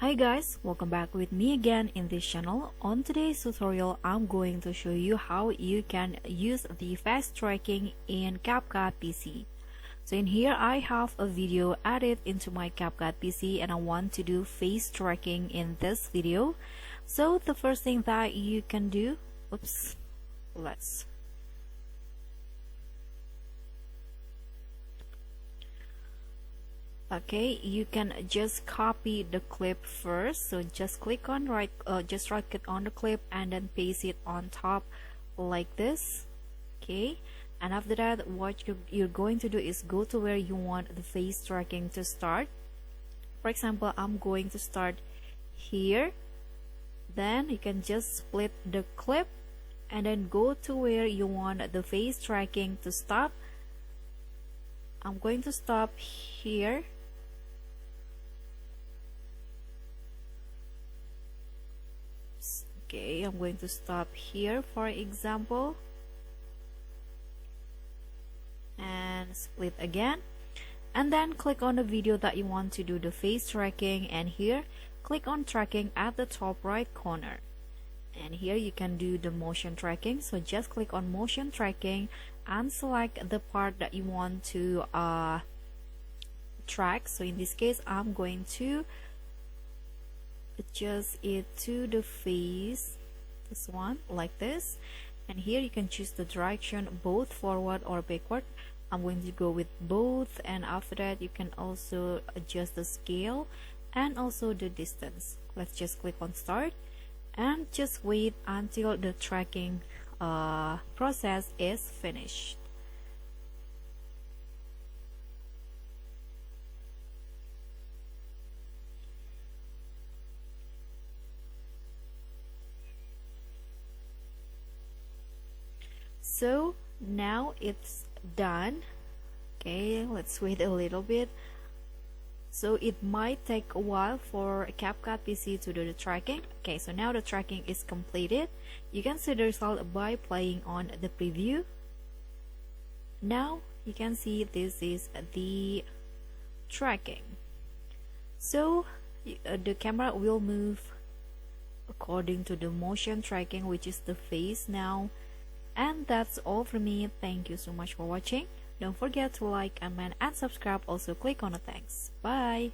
Hi guys, welcome back with me again in this channel. On today's tutorial, I'm going to show you how you can use the face tracking in CapCut PC. So in here, I have a video added into my CapCut PC and I want to do face tracking in this video. So the first thing that you can do, okay, you can just copy the clip first. So just click on right click on the clip and then paste it on top like this. Okay, and after that, what you're going to do is go to where you want the face tracking to start. For example, I'm going to start here. Then you can just split the clip and then go to where you want the face tracking to stop. I'm going to stop here. Okay, I'm going to stop here for example and split again, and then click on the video that you want to do the face tracking, and here click on tracking at the top right corner, and here you can do the motion tracking. So just click on motion tracking and select the part that you want to track. So in this case, I'm going to adjust it to the face, this one like this, and here you can choose the direction, both forward or backward. I'm going to go with both, and after that you can also adjust the scale and also the distance. Let's just click on start and just wait until the tracking process is finished. So now it's done. Okay, let's wait a little bit. So it might take a while for CapCut PC to do the tracking. Okay, so now the tracking is completed. You can see the result by playing on the preview. Now you can see this is the tracking. So the camera will move according to the motion tracking, which is the face now. And that's all from me. Thank you so much for watching. Don't forget to like, comment, and subscribe. Also click on the thanks. Bye.